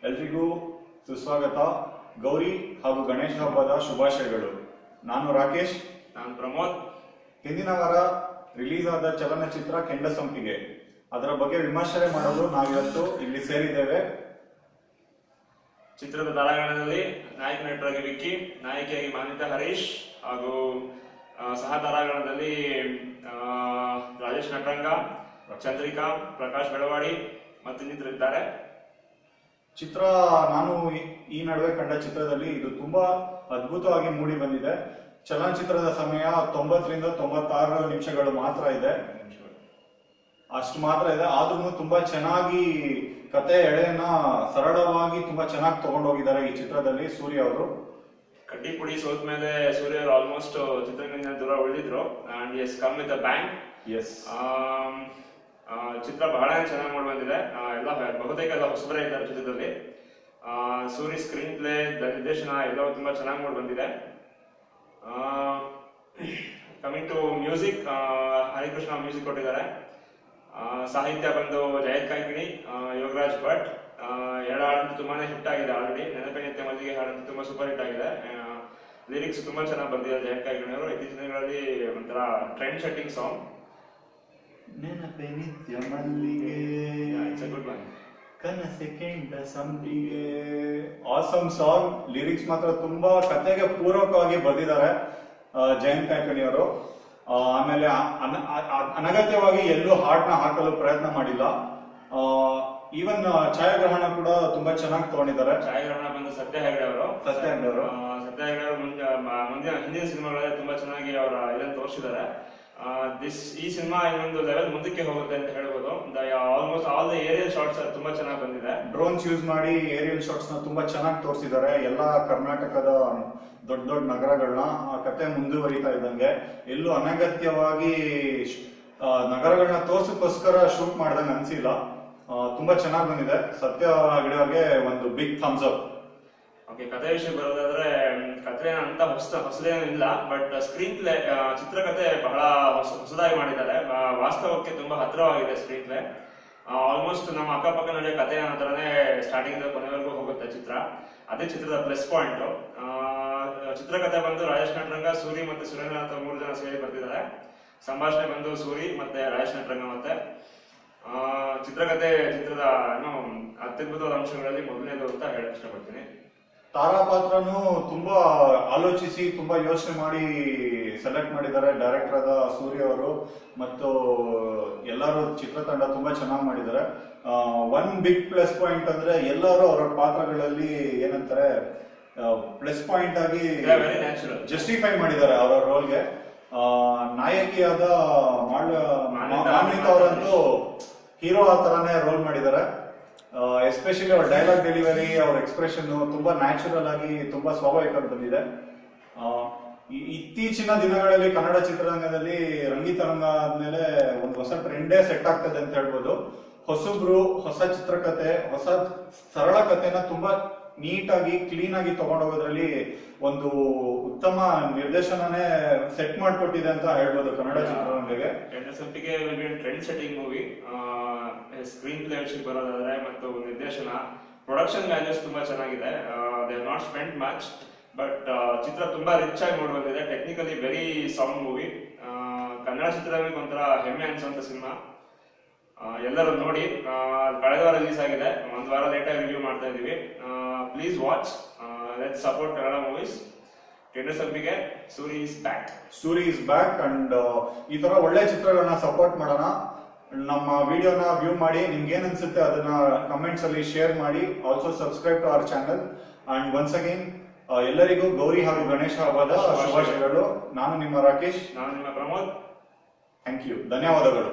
ಎಲ್ರಿಗೂ ಸುಸ್ವಾಗತ. ಗೌರಿ ಹಾಗೂ ಗಣೇಶ ಹಬ್ಬದ ಶುಭಾಶಯಗಳು. ನಾನು ರಾಕೇಶ್. ನಾನು ಪ್ರಮೋದ್. ಹಿಂದಿನ ವಾರ ರಿಲೀಸ್ ಆದ ಚಲನಚಿತ್ರ ಕೆಂಡಸಂಪಿಗೆ, ಅದರ ಬಗ್ಗೆ ವಿಮರ್ಶೆ ಮಾಡಲು ನಾವಿವತ್ತು ಇಲ್ಲಿ ಸೇರಿದ್ದೇವೆ. ಚಿತ್ರದ ತಾರಾಗಣದಲ್ಲಿ ನಾಯಕ ನಟರಾಗಿ ವಿಕ್ಕಿ, ನಾಯಕಿಯಾಗಿ ಮಾನ್ವಿತಾ ಹರೀಶ್ ಹಾಗೂ ಸಹ ತಾರಾಗಣದಲ್ಲಿ ರಾಜೇಶ್ ನಟರಂಗ, ಚಂದ್ರಿಕಾ, ಪ್ರಕಾಶ್ ಬೆಳವಾಡಿ ಮತ್ತು ಇನ್ನಿತರಿದ್ದಾರೆ. ಚಿತ್ರ ನಾನು ಈ ನಡುವೆ ಕಂಡ ಚಿತ್ರದಲ್ಲಿ ಇದು ತುಂಬಾ ಅದ್ಭುತವಾಗಿ ಮೂಡಿ ಬಂದಿದೆ. ಚಲನಚಿತ್ರದ ಸಮಯ 90ರಿಂದ 96 ನಿಮಿಷಗಳು ಮಾತ್ರ ಇದೆ, ಅಷ್ಟು ಮಾತ್ರ ಇದೆ. ಆದ್ರೂ ತುಂಬಾ ಚೆನ್ನಾಗಿ ಕತೆ ಎಳೆಯನ್ನ ಸರಳವಾಗಿ ತುಂಬಾ ಚೆನ್ನಾಗಿ ತಗೊಂಡೋಗಿದ್ದಾರೆ ಈ ಚಿತ್ರದಲ್ಲಿ ಸೂರ್ಯ ಅವರು. ಕಡ್ಡಿ ಪುಡಿ ಸೋತ್ ಮೇಲೆ ಸೂರ್ಯ ಅವರು ಆಲ್ಮೋಸ್ಟ್ ಚಿತ್ರದಿಂದ ದೂರ ಉಳಿದಿದ್ರು and yes come with a bang. Yes, ಚಿತ್ರ ಬಹಳ ಚೆನ್ನಾಗಿ ಮೂಡಿ ಬಂದಿದೆ. ಎಲ್ಲ ಬಹುತೇಕ ಎಲ್ಲ ಹೊಸಬರೇ ಇದ್ದಾರೆ ಚಿತ್ರದಲ್ಲಿ. ಸೂರಿ ಸ್ಕ್ರೀನ್ ಪ್ಲೇ, ನಿರ್ದೇಶನ ಎಲ್ಲವೂ ತುಂಬಾ ಚೆನ್ನಾಗಿ ಮೂಡಿ ಬಂದಿದೆ. Coming to music, Harikrishna music ಕೊಟ್ಟಿದ್ದಾರೆ. ಸಾಹಿತ್ಯ ಬಂದು ಜಯತ್ ಕಾಯ್ಕಿಣಿ, ಯೋಗರಾಜ್ ಭಟ್. ಎರಡು ಹಾಡು ತುಂಬಾನೇ ಹಿಟ್ ಆಗಿದೆ ಆಲ್ರೆಡಿ. ನೆನಪಿನಂತೆ ಮಲ್ಲಿಗೆ ಹಾಡು ತುಂಬಾ ಸೂಪರ್ ಹಿಟ್ ಆಗಿದೆ. ಲಿರಿಕ್ಸ್ ತುಂಬಾ ಚೆನ್ನಾಗಿ ಬಂದಿದ್ದಾರೆ ಜಯತ್ ಕಾಯ್ಕಿಣಿ ಅವರು. ಇತ್ತೀಚಿನ ದಿನಗಳಲ್ಲಿ ಒಂಥರ ಟ್ರೆಂಡ್ ಸೆಟ್ಟಿಂಗ್ ಸಾಂಗ್. ನೆನಪೆ ನಿತ್ಯ ಮಲ್ಲಿಗೆ, ಕನಸೆ ಕೆಂಡಸಂಪಿಗೆ. Awesome song. ಲಿರಿಕ್ಸ್ ಮಾತ್ರ ತುಂಬಾ ಕತೆಗೆ ಪೂರಕವಾಗಿ ಬರೆದಿದ್ದಾರೆ ಜಯಂತ್ ಕಾಯ್ಕಿಣಿ ಅವರು. ಆಮೇಲೆ ಅನಗತ್ಯವಾಗಿ ಎಲ್ಲೂ ಹಾಡ್ನ ಹಾಕಲು ಪ್ರಯತ್ನ ಮಾಡಿಲ್ಲ. ಈವನ್ ಛಾಯಾಗ್ರಹಣ ಕೂಡ ತುಂಬಾ ಚೆನ್ನಾಗಿ ತಗೊಂಡಿದ್ದಾರೆ. ಛಾಯಾಗ್ರಹಣ ಬಂದು ಸತ್ಯ ಹೆಗಡೆ ಅವರು. ಮುಂದಿನ ಹಿಂದಿನ ಸಿನಿಮಾಗಳಲ್ಲಿ ತುಂಬಾ ಚೆನ್ನಾಗಿ ಅವರ ಇದನ್ನು ತೋರಿಸಿದ್ದಾರೆ. ಈ ಸಿನಿಮಾ ಇನ್ನೊಂದು ಲೆವೆಲ್ ಮುಂದಕ್ಕೆ ಹೋಗುತ್ತೆ ಅಂತ ಹೇಳ್ಬೋದು. Almost all the aerial shots ತುಂಬಾ ಚೆನ್ನಾಗಿ ಬಂದಿದೆ. ಡ್ರೋನ್ಸ್ ಯೂಸ್ ಮಾಡಿ ಏರಿಯಲ್ ಶಾರ್ಟ್ಸ್ ನ ತುಂಬಾ ಚೆನ್ನಾಗಿ ತೋರಿಸಿದ್ದಾರೆ. ಎಲ್ಲಾ ಕರ್ನಾಟಕದ ದೊಡ್ಡ ದೊಡ್ಡ ನಗರಗಳನ್ನ ಆ ಕತೆ ಮುಂದುವರಿತಾ ಇದ್ದಂಗೆ ಎಲ್ಲೂ ಅನಗತ್ಯವಾಗಿ ನಗರಗಳನ್ನ ತೋರ್ಸಕ್ಕೋಸ್ಕರ ಶೂಟ್ ಮಾಡ್ದಂಗೆ ಅನ್ಸಿಲ್ಲ. ತುಂಬಾ ಚೆನ್ನಾಗಿ ಬಂದಿದೆ. ಸತ್ಯ ಹೆಗಡೆ ಒಂದು ಬಿಗ್ ಥಮ್ಸ್ ಅಪ್. ಓಕೆ, ಕಥೆ ವಿಷಯ ಬರೋದಾದ್ರೆ ಕಥೆ ಅಂತ ಹೊಸದೇನೂ ಇಲ್ಲ, ಬಟ್ ಸ್ಕ್ರೀನ್ ಪ್ಲೇ, ಚಿತ್ರಕಥೆ ಬಹಳ ಹೊಸದಾಗಿ ಮಾಡಿದ್ದಾರೆ. ವಾಸ್ತವಕ್ಕೆ ತುಂಬಾ ಹತ್ತಿರವಾಗಿದೆ ಸ್ಕ್ರೀನ್ ಪ್ಲೇ. ಆಲ್ಮೋಸ್ಟ್ ನಮ್ಮ ಅಕ್ಕಪಕ್ಕ ನಡೆಯೋ ಕಥೆ ತರನೇ ಸ್ಟಾರ್ಟಿಂಗ್ ಇಂದ ಕೊನೆವರೆಗೂ ಹೋಗುತ್ತೆ ಚಿತ್ರ. ಅದೇ ಚಿತ್ರದ ಪ್ಲಸ್ ಪಾಯಿಂಟ್. ಚಿತ್ರಕಥೆ ಬಂದು ರಾಜೇಶ್ ನಟರಂಗ, ಸೂರಿ ಮತ್ತೆ ಸುರೇಂದ್ರ ಅಂತ 3 ಜನ ಸೇರಿ ಬರ್ತಿದ್ದಾರೆ. ಸಂಭಾಷಣೆ ಬಂದು ಸೂರಿ ಮತ್ತೆ ರಾಜೇಶ್ ನಟರಂಗ. ಮತ್ತೆ ಚಿತ್ರದ ಅತ್ಯದ್ಭುತವಾದ ಅಂಶಗಳಲ್ಲಿ ಮೊದಲನೇದು ಅಂತ ಹೇಳಕ್ ಇಷ್ಟಪಡ್ತೀನಿ. ತಾರಾ ಪಾತ್ರನು ತುಂಬಾ ಆಲೋಚಿಸಿ ತುಂಬಾ ಯೋಚನೆ ಮಾಡಿ ಸೆಲೆಕ್ಟ್ ಮಾಡಿದ್ದಾರೆ ಡೈರೆಕ್ಟರ್ ಆದ ಸೂರ್ಯ ಅವರು ಮತ್ತು ಎಲ್ಲರೂ ಚಿತ್ರತಂಡ ತುಂಬಾ ಚೆನ್ನಾಗಿ ಮಾಡಿದ್ದಾರೆ. ಒನ್ ಬಿಗ್ ಪ್ಲಸ್ ಪಾಯಿಂಟ್ ಅಂದ್ರೆ ಎಲ್ಲರೂ ಅವರ ಪಾತ್ರಗಳಲ್ಲಿ ಏನಂತಾರೆ ಪ್ಲಸ್ ಪಾಯಿಂಟ್ ಆಗಿ ಜಸ್ಟಿಫೈ ಮಾಡಿದ್ದಾರೆ ಅವರ ರೋಲ್ಗೆ. ನಾಯಕಿಯಾದ ಮಾನ್ವಿತಾ ಅವರಂತೂ ಹೀರೋ ಆ ತರಾನೇ ರೋಲ್ ಮಾಡಿದ್ದಾರೆ. ಎಸ್ಪೆಷಲಿ ಅವ್ರ ಡೈಲಾಗ್ ಡೆಲಿವರಿ, ಅವ್ರ ಎಕ್ಸ್ಪ್ರೆಷನ್ ತುಂಬಾ ನ್ಯಾಚುರಲ್ ಆಗಿ ತುಂಬಾ ಸ್ವಾಭಾವಿಕವಾಗಿ ಬಂದಿದೆ. ಇತ್ತೀಚಿನ ದಿನಗಳಲ್ಲಿ ಕನ್ನಡ ಚಿತ್ರರಂಗದಲ್ಲಿ ರಂಗಿತರಂಗ ಆದ್ಮೇಲೆ ಒಂದು ಹೊಸ ಟ್ರೆಂಡೇ ಸೆಟ್ ಆಗ್ತದೆ ಅಂತ ಹೇಳ್ಬೋದು. ಹೊಸಬ್ರು, ಹೊಸ ಚಿತ್ರಕಥೆ, ಹೊಸ ಸರಳ ಕಥೆನ ತುಂಬಾ ನೀಟಾಗಿ ಕ್ಲೀನ್ ಆಗಿ ತಗೊಂಡೋಗೋದ್ರಲ್ಲಿ ಒಂದು ಉತ್ತಮ ನಿರ್ದೇಶನನೇ ಸೆಟ್ ಮಾಡ್ಕೊಟ್ಟಿದೆ ಅಂತ ಹೇಳ್ಬೋದು ಕನ್ನಡ ಚಿತ್ರರಂಗಕ್ಕೆ. Kendasampige trend setting movie. Screenplay ವಿಷಯಕ್ಕೆ ಬರೋದಾದ್ರೆ ಮತ್ತು ನಿರ್ದೇಶನ, ಪ್ರೊಡಕ್ಷನ್ ವ್ಯಾಲ್ಯೂಸ್ ತುಂಬಾ ಚೆನ್ನಾಗಿದೆ. They have not spend much, but ಚಿತ್ರ ತುಂಬಾ ರಿಚ್ ಆಗಿ ಮೂಡಿ ಬಂದಿದೆ. Technically very sound movie. Kannada ಚಿತ್ರರಂಗಕ್ಕೆ ಒಂಥರ ಹೆಮ್ಮೆ ಅನ್ಸುವಂತ ಸಿನಿಮಾ. ಎಲ್ಲರೂ ನೋಡಿ. ಕಳೆದ ವಾರ ರಿಲೀಸ್ ಆಗಿದೆ, ಒಂದು ವಾರ ಲೇಟ್ ಆಗಿ ರಿವ್ಯೂ ಮಾಡ್ತಾ ಇದೀವಿ. Please watch, let's support Kannada movies. Kendasampige, Suri is back and ಈ ತರ ಒಳ್ಳೆ ಚಿತ್ರಗಳನ್ನ ಸಪೋರ್ಟ್ ಮಾಡೋಣ. ನಮ್ಮ ವಿಡಿಯೋನ ವ್ಯೂ ಮಾಡಿ ನಿಮ್ಗೆ ಏನ್ ಅನ್ಸುತ್ತೆ ಅದನ್ನ ಕಮೆಂಟ್ಸ್ ಅಲ್ಲಿ ಶೇರ್ ಮಾಡಿ. Also subscribe to our channel. And once again ಎಲ್ಲರಿಗೂ ಗೌರಿ ಹಾಗೂ ಗಣೇಶ ಹಬ್ಬದ ಶುಭಾಶಯಗಳು. ನಾನು ನಿಮ್ಮ ರಾಕೇಶ್. ನಾನು ನಿಮ್ಮ ಪ್ರಮೋದ್. ಥ್ಯಾಂಕ್ ಯು, ಧನ್ಯವಾದಗಳು.